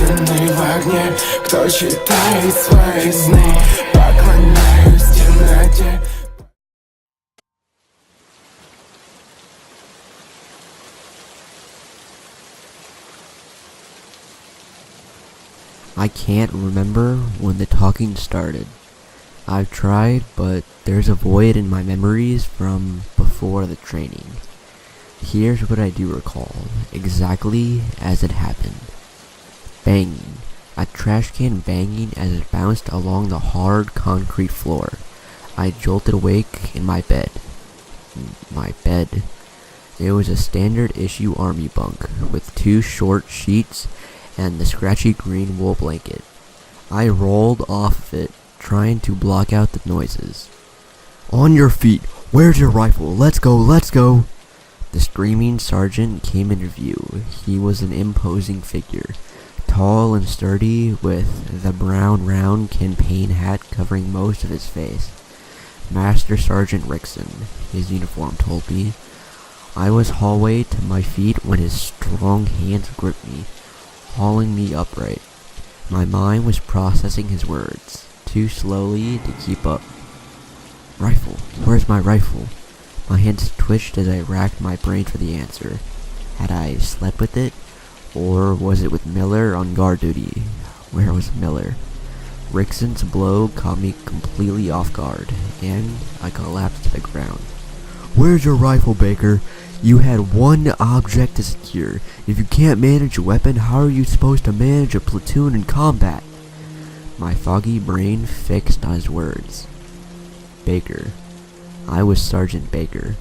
истинный в огне. Кто читает свои сны, поклоняюсь темноте. I can't remember when the talking started. I've tried, but there's a void in my memories from before the training. Here's what I do recall, exactly as it happened. Banging. A trash can banging as it bounced along the hard concrete floor. I jolted awake in my bed. It was a standard issue army bunk with 2 short sheets and the scratchy green wool blanket. I rolled off of it, trying to block out the noises. "On your feet! Where's your rifle? Let's go, let's go!" The screaming sergeant came into view. He was an imposing figure, tall and sturdy, with the brown round campaign hat covering most of his face. Master Sergeant Rickson, his uniform told me. I was hallway to my feet when his strong hands gripped me, hauling me upright. My mind was processing his words, too slowly to keep up. "Rifle, where's my rifle?" My hands twitched as I racked my brain for the answer. Had I slept with it? Or was it with Miller on guard duty? Where was Miller? Rickson's blow caught me completely off guard, and I collapsed to the ground. "Where's your rifle, Baker? You had one object to secure. If you can't manage a weapon, how are you supposed to manage a platoon in combat?" My foggy brain fixed on his words. Baker. I was Sergeant Baker.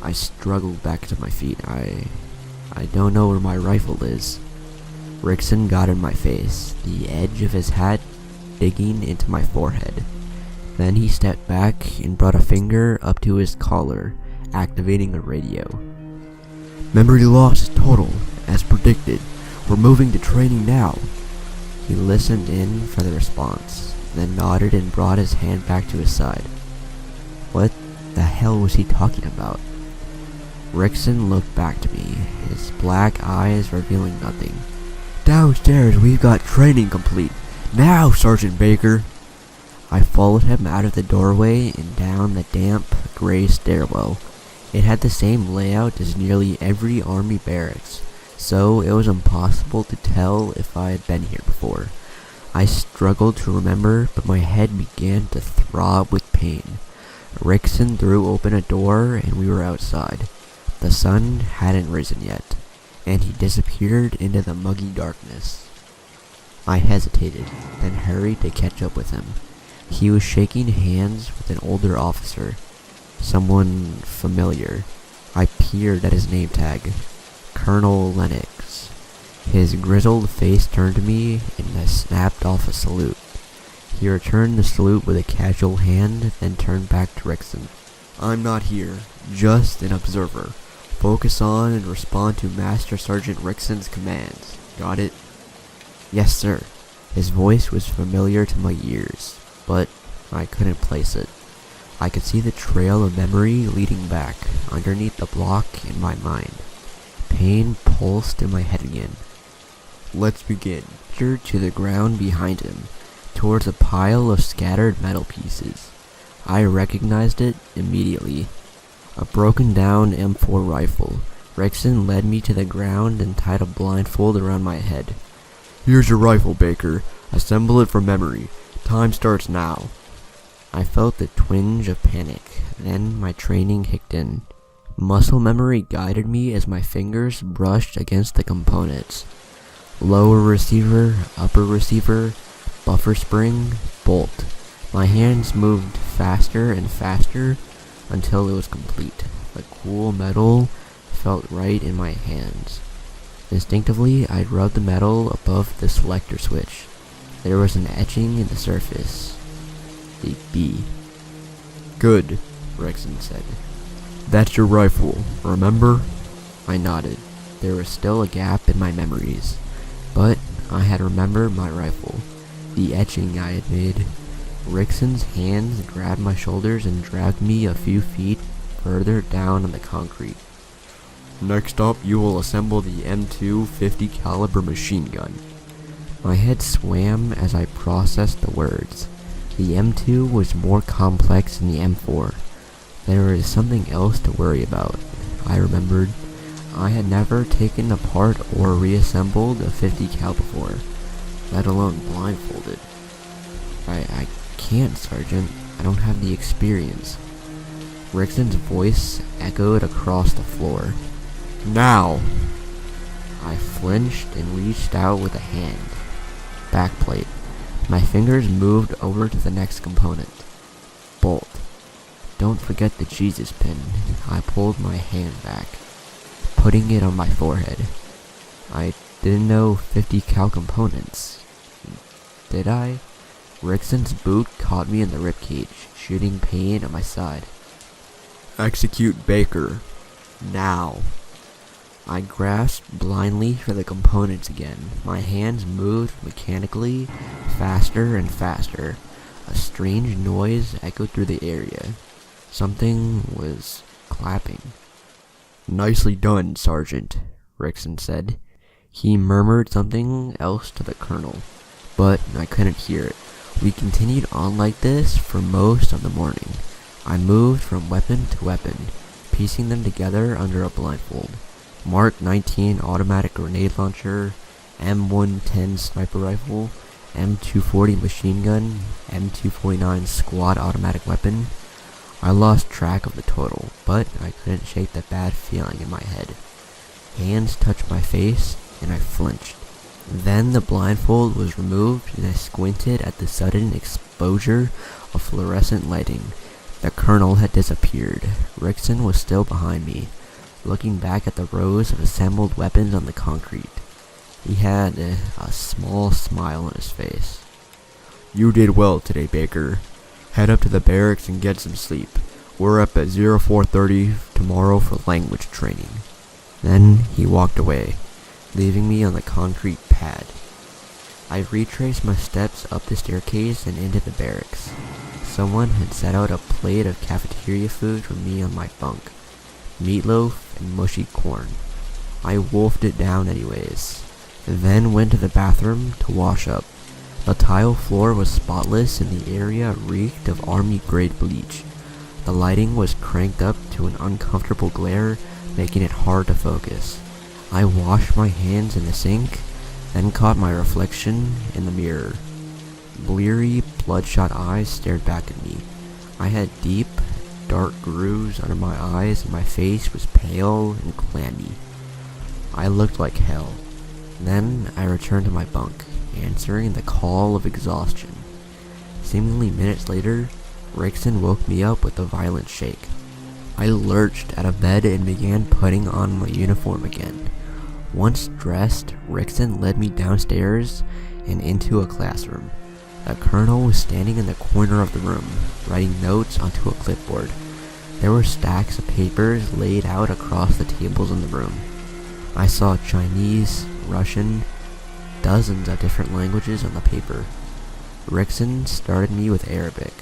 I struggled back to my feet. I don't know where my rifle is. Rickson got in my face, the edge of his hat digging into my forehead. Then he stepped back and brought a finger up to his collar, activating a radio. "Memory loss total, as predicted. We're moving to training now." He listened in for the response, then nodded and brought his hand back to his side. What the hell was he talking about? Rickson looked back to me, his black eyes revealing nothing. "Downstairs, we've got training complete. Now, Sergeant Baker!" I followed him out of the doorway and down the damp, gray stairwell. It had the same layout as nearly every army barracks, so it was impossible to tell if I had been here before. I struggled to remember, but my head began to throb with pain. Rickson threw open a door and we were outside. The sun hadn't risen yet, and he disappeared into the muggy darkness. I hesitated, then hurried to catch up with him. He was shaking hands with an older officer. Someone familiar. I peered at his name tag. Colonel Lennox. His grizzled face turned to me and I snapped off a salute. He returned the salute with a casual hand, then turned back to Rickson. "I'm not here, just an observer. Focus on and respond to Master Sergeant Rickson's commands. Got it?" "Yes, sir." His voice was familiar to my ears, but I couldn't place it. I could see the trail of memory leading back, underneath the block in my mind. Pain pulsed in my head again. "Let's begin." Peered to the ground behind him, towards a pile of scattered metal pieces. I recognized it immediately. A broken down M4 rifle. Rickson led me to the ground and tied a blindfold around my head. "Here's your rifle, Baker. Assemble it from memory. Time starts now." I felt the twinge of panic, then my training kicked in. Muscle memory guided me as my fingers brushed against the components. Lower receiver, upper receiver, buffer spring, bolt. My hands moved faster and faster until it was complete. The cool metal felt right in my hands. Instinctively, I rubbed the metal above the selector switch. There was an etching in the surface. A B. "Good," Rickson said. "That's your rifle, remember?" I nodded. There was still a gap in my memories, but I had remembered my rifle, the etching I had made. Rickson's hands grabbed my shoulders and dragged me a few feet further down on the concrete. "Next up, you will assemble the M2 50 caliber machine gun." My head swam as I processed the words. The M2 was more complex than the M4. There is something else to worry about, I remembered. I had never taken apart or reassembled a 50 cal before, let alone blindfolded. I can't, Sergeant. I don't have the experience. Rickson's voice echoed across the floor. Now! I flinched and reached out with a hand. Backplate. My fingers moved over to the next component. Bolt. Don't forget the Jesus pin. I pulled my hand back, putting it on my forehead. I didn't know 50 cal components. Did I? Rickson's boot caught me in the ribcage, shooting pain at my side. Execute Baker. Now. I grasped blindly for the components again. My hands moved mechanically, faster and faster. A strange noise echoed through the area. Something was clapping. Nicely done, Sergeant, Rickson said. He murmured something else to the colonel, but I couldn't hear it. We continued on like this for most of the morning. I moved from weapon to weapon, piecing them together under a blindfold. Mark 19 automatic grenade launcher, M110 sniper rifle, M240 machine gun, M249 squad automatic weapon. I lost track of the total, but I couldn't shake the bad feeling in my head. Hands touched my face, and I flinched. Then the blindfold was removed, and I squinted at the sudden exposure of fluorescent lighting. The colonel had disappeared. Rickson was still behind me, looking back at the rows of assembled weapons on the concrete. He had a small smile on his face. You did well today, Baker. Head up to the barracks and get some sleep. We're up at 0430 tomorrow for language training. Then he walked away, leaving me on the concrete pad. I retraced my steps up the staircase and into the barracks. Someone had set out a plate of cafeteria food for me on my bunk. Meatloaf and mushy corn. I wolfed it down anyways, then went to the bathroom to wash up. The tile floor was spotless and the area reeked of army-grade bleach. The lighting was cranked up to an uncomfortable glare, making it hard to focus. I washed my hands in the sink, then caught my reflection in the mirror. Bleary, bloodshot eyes stared back at me. I had deep, dark grooves under my eyes and my face was pale and clammy. I looked like hell. Then I returned to my bunk, answering the call of exhaustion. Seemingly minutes later, Rickson woke me up with a violent shake. I lurched out of bed and began putting on my uniform again. Once dressed, Rickson led me downstairs and into a classroom. The colonel was standing in the corner of the room, writing notes onto a clipboard. There were stacks of papers laid out across the tables in the room. I saw Chinese, Russian, dozens of different languages on the paper. Rickson started me with Arabic.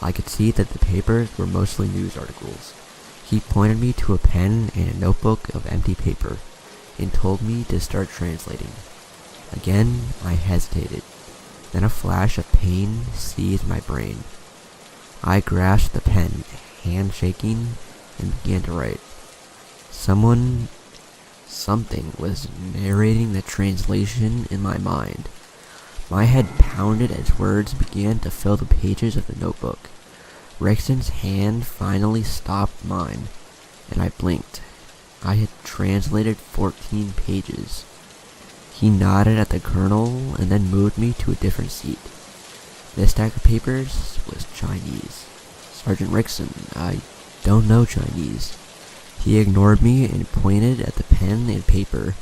I could see that the papers were mostly news articles. He pointed me to a pen and a notebook of empty paper, and told me to start translating. Again, I hesitated. Then a flash of pain seized my brain. I grasped the pen, hand shaking, and began to write. Something was narrating the translation in my mind. My head pounded as words began to fill the pages of the notebook. Rickson's hand finally stopped mine, and I blinked. I had translated 14 pages. He nodded at the colonel and then moved me to a different seat. This stack of papers was Chinese. Sergeant Rickson, I don't know Chinese. He ignored me and pointed at the pen and paper.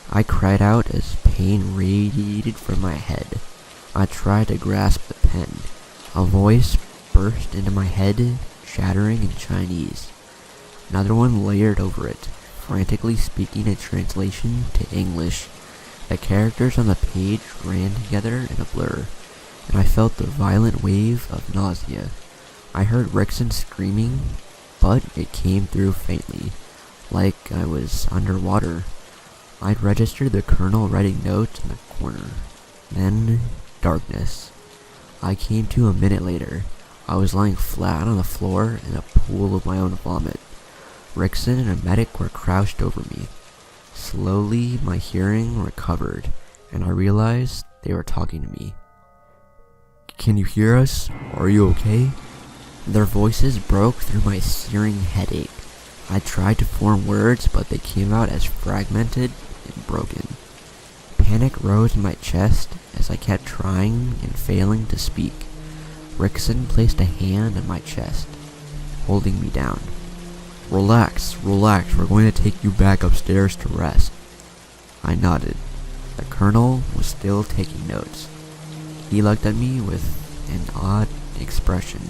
I cried out as pain radiated from my head. I tried to grasp the pen. A voice burst into my head, chattering in Chinese. Another one layered over it, frantically speaking a translation to English. The characters on the page ran together in a blur, and I felt the violent wave of nausea. I heard Rickson screaming, but it came through faintly, like I was underwater. I'd registered the colonel writing notes in the corner. Then, darkness. I came to a minute later. I was lying flat on the floor in a pool of my own vomit. Rickson and a medic were crouched over me. Slowly, my hearing recovered, and I realized they were talking to me. "Can you hear us? Are you okay?" Their voices broke through my searing headache. I tried to form words, but they came out as fragmented and broken. Panic rose in my chest as I kept trying and failing to speak. Rickson placed a hand on my chest, holding me down. Relax, we're going to take you back upstairs to rest." I nodded. The colonel was still taking notes. He looked at me with an odd expression,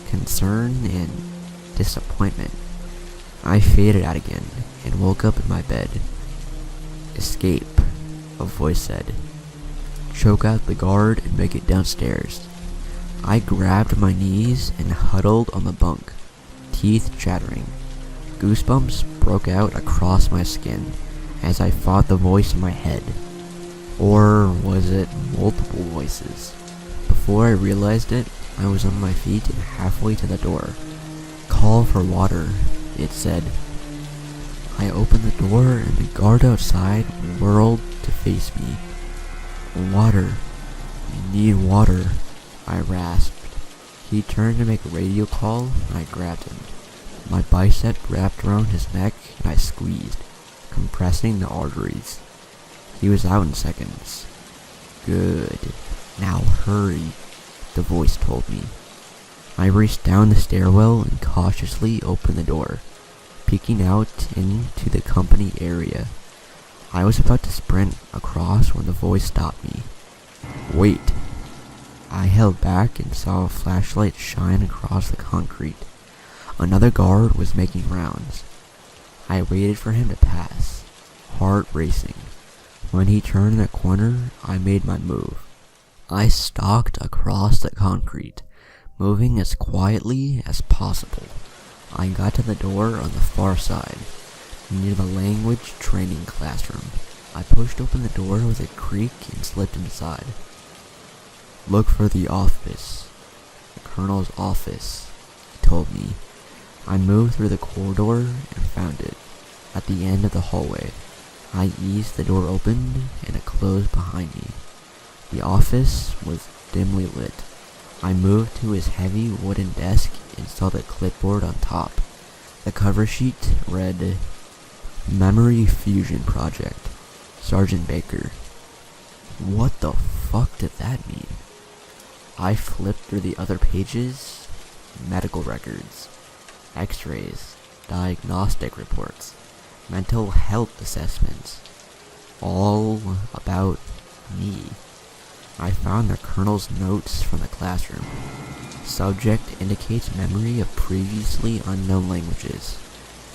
concern and disappointment. I faded out again and woke up in my bed. "Escape," a voice said. "Choke out the guard and make it downstairs." I grabbed my knees and huddled on the bunk, teeth chattering. Goosebumps broke out across my skin as I fought the voice in my head. Or was it multiple voices? Before I realized it, I was on my feet and halfway to the door. "Call for water," it said. I opened the door and the guard outside whirled to face me. "Water. You need water," I rasped. He turned to make a radio call and I grabbed him. My bicep wrapped around his neck and I squeezed, compressing the arteries. He was out in seconds. "Good. Now hurry," the voice told me. I raced down the stairwell and cautiously opened the door, peeking out into the company area. I was about to sprint across when the voice stopped me. "Wait." I held back and saw a flashlight shine across the concrete. Another guard was making rounds. I waited for him to pass, heart racing. When he turned the corner, I made my move. I stalked across the concrete, moving as quietly as possible. I got to the door on the far side, near the language training classroom. I pushed open the door with a creak and slipped inside. "Look for the office. The colonel's office," he told me. I moved through the corridor and found it, at the end of the hallway. I eased the door open and it closed behind me. The office was dimly lit. I moved to his heavy wooden desk and saw the clipboard on top. The cover sheet read, "Memory Fusion Project, Sergeant Baker." What the fuck did that mean? I flipped through the other pages. Medical records, x-rays, diagnostic reports, mental health assessments. All about me. I found the colonel's notes from the classroom. Subject indicates memory of previously unknown languages.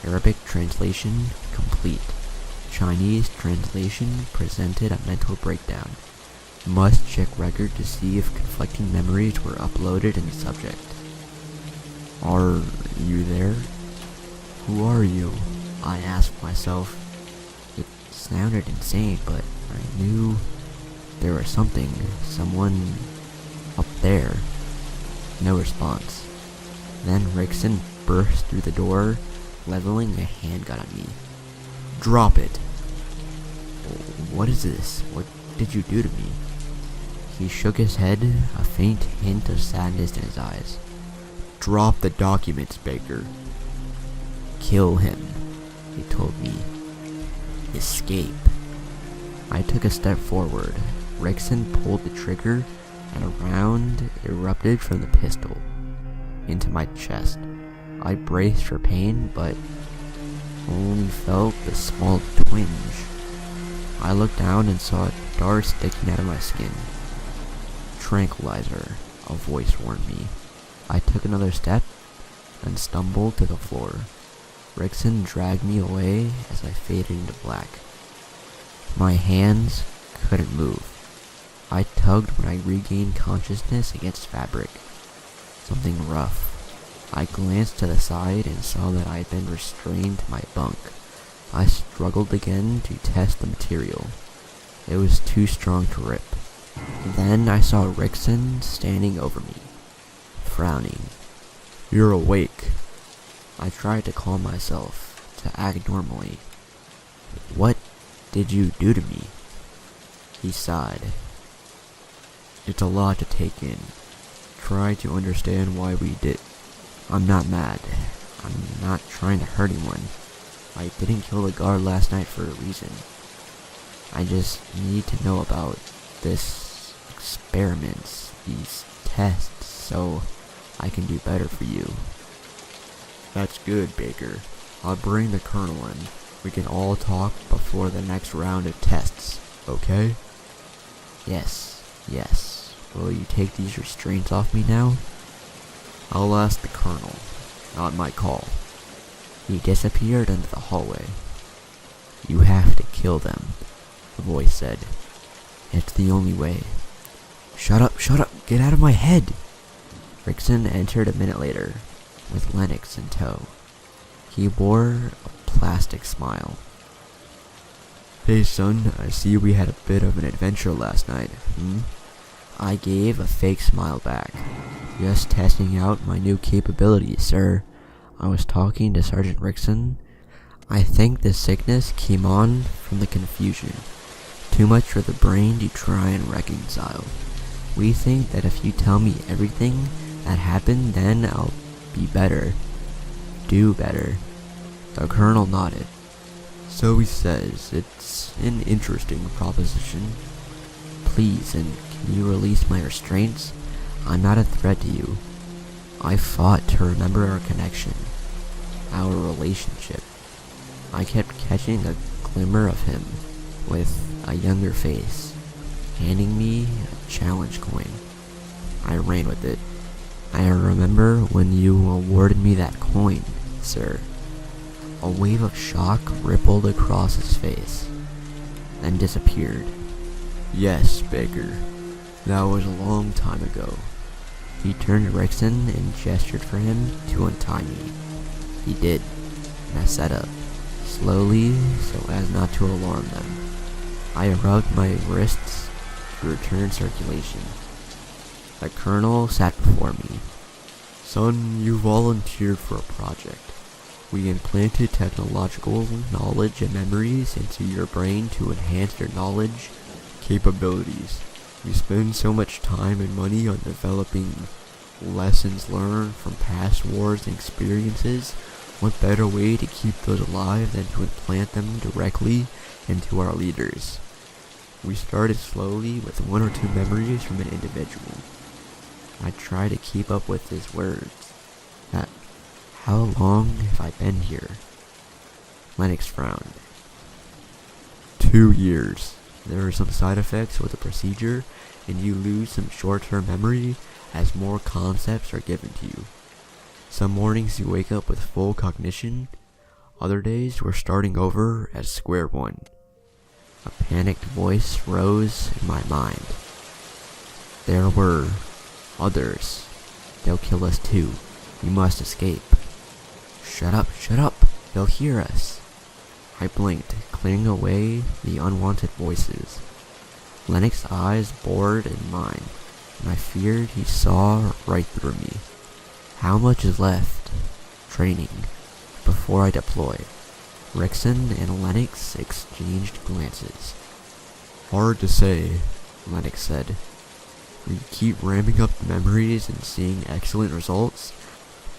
Arabic translation complete. Chinese translation presented a mental breakdown. Must check record to see if conflicting memories were uploaded in the subject. "Are you there? Who are you?" I asked myself. It sounded insane, but I knew there was someone up there. No response. Then Rickson burst through the door, leveling a handgun at me. "Drop it!" "What is this? What did you do to me?" He shook his head, a faint hint of sadness in his eyes. "Drop the documents, Baker." "Kill him," he told me. "Escape." I took a step forward. Rickson pulled the trigger, and a round erupted from the pistol into my chest. I braced for pain, but only felt the small twinge. I looked down and saw a dart sticking out of my skin. "Tranquilizer," a voice warned me. I took another step and stumbled to the floor. Rickson dragged me away as I faded into black. My hands couldn't move. I tugged when I regained consciousness against fabric. Something rough. I glanced to the side and saw that I had been restrained to my bunk. I struggled again to test the material. It was too strong to rip. Then I saw Rickson standing over me, frowning. "You're awake." I tried to calm myself, to act normally. "What did you do to me?" He sighed. "It's a lot to take in. Try to understand why we did. I'm not mad. I'm not trying to hurt anyone. I didn't kill the guard last night for a reason. I just need to know about this experiments, these tests, so I can do better for you." "That's good, Baker. I'll bring the colonel in. We can all talk before the next round of tests, okay?" Yes. Will you take these restraints off me now?" "I'll ask the colonel. Not my call." He disappeared into the hallway. "You have to kill them," the voice said. "It's the only way." Shut up, get out of my head!" Rickson entered a minute later, with Lennox in tow. He wore a plastic smile. "Hey son, I see we had a bit of an adventure last night, I gave a fake smile back. "Just testing out my new capabilities, sir. I was talking to Sergeant Rickson. I think the sickness came on from the confusion. Too much for the brain to try and reconcile. We think that if you tell me everything that happened, then I'll be better. Do better." The colonel nodded. "So he says. It's an interesting proposition." "Please, and can you release my restraints? I'm not a threat to you. I fought to remember our connection, our relationship." I kept catching a glimmer of him, with a younger face, handing me a challenge coin. I ran with it. "I remember when you awarded me that coin, sir." A wave of shock rippled across his face, then disappeared. "Yes, Baker. That was a long time ago." He turned to Rickson and gestured for him to untie me. He did, and I sat up, slowly so as not to alarm them. I rubbed my wrists to return circulation. The colonel sat before me. "Son, you volunteered for a project. We implanted technological knowledge and memories into your brain to enhance your knowledge capabilities. We spend so much time and money on developing lessons learned from past wars and experiences. What better way to keep those alive than to implant them directly into our leaders?" We started slowly with 1 or 2 memories from an individual. I tried to keep up with his words. "How long have I been here?" Lennox frowned. 2 years. There are some side effects with the procedure, and you lose some short-term memory as more concepts are given to you. Some mornings you wake up with full cognition. Other days we're starting over at square one. A panicked voice rose in my mind. "There were others. They'll kill us too. We must escape." Shut up, they'll hear us." I blinked, clearing away the unwanted voices. Lennox's eyes bored in mine, and I feared he saw right through me. "How much is left?" "Training. Before I deploy." Rickson and Lennox exchanged glances. "Hard to say," Lennox said. "We keep ramping up the memories and seeing excellent results,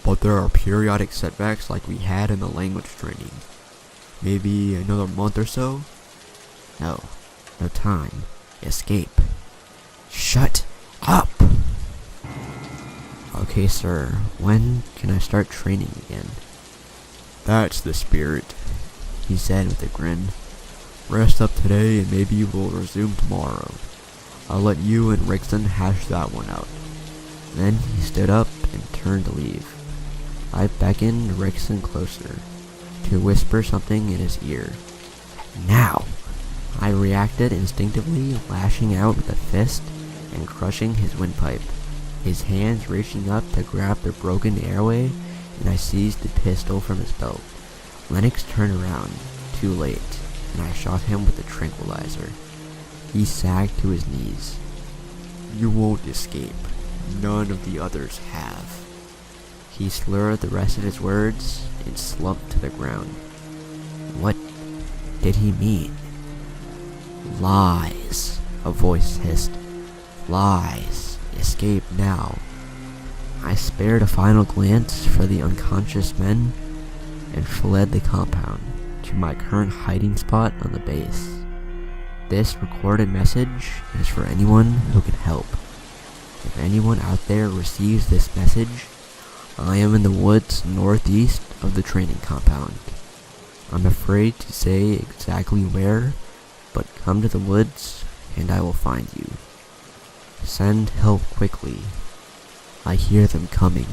but there are periodic setbacks like we had in the language training. Maybe another month or so?" No time. Escape." "Shut up!" "Okay, sir. When can I start training again?" "That's the spirit," he said with a grin. "Rest up today and maybe we'll resume tomorrow. I'll let you and Rickson hash that one out." Then he stood up and turned to leave. I beckoned Rickson closer, to whisper something in his ear. "Now!" I reacted instinctively, lashing out with a fist and crushing his windpipe. His hands reaching up to grab the broken airway, and I seized the pistol from his belt. Lennox turned around, too late, and I shot him with the tranquilizer. He sagged to his knees. You won't escape. None of the others have. He slurred the rest of his words and slumped to the ground. What did he mean? Lies, a voice hissed. Lies. Escape now. I spared a final glance for the unconscious men and fled the compound to my current hiding spot on the base. This recorded message is for anyone who can help. If anyone out there receives this message, I am in the woods northeast of the training compound. I'm afraid to say exactly where, but come to the woods and I will find you. Send help quickly. I hear them coming.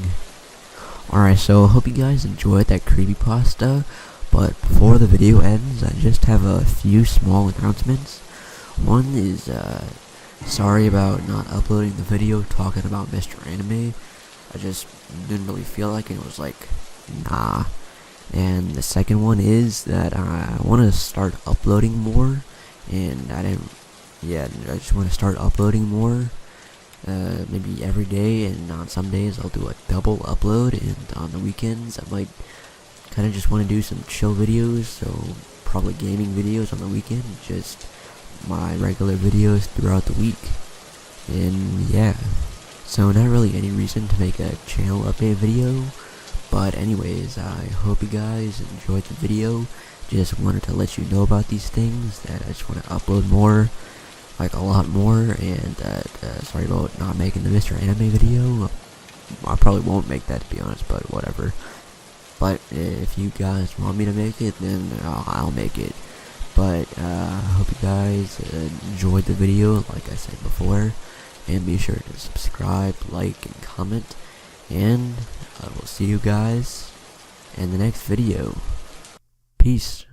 Alright, so I hope you guys enjoyed that creepypasta, but before the video ends, I just have a few small announcements. One is, sorry about not uploading the video talking about Mr. Anime. I just didn't really feel like it. It was like, nah. And the second one is that I want to start uploading more, and I just want to start uploading more, maybe every day, and on some days I'll do a double upload, and on the weekends I might kind of just want to do some chill videos, so probably gaming videos on the weekend, just my regular videos throughout the week. And yeah, so not really any reason to make a channel update video, but anyways, I hope you guys enjoyed the video. Just wanted to let you know about these things, that I just want to upload more, like a lot more, and sorry about not making the Mr. Anime video. I probably won't make that, to be honest, but whatever. But if you guys want me to make it, then I'll make it. But I hope you guys enjoyed the video, like I said before, and be sure to subscribe, like, and comment, and I will see you guys in the next video. Peace.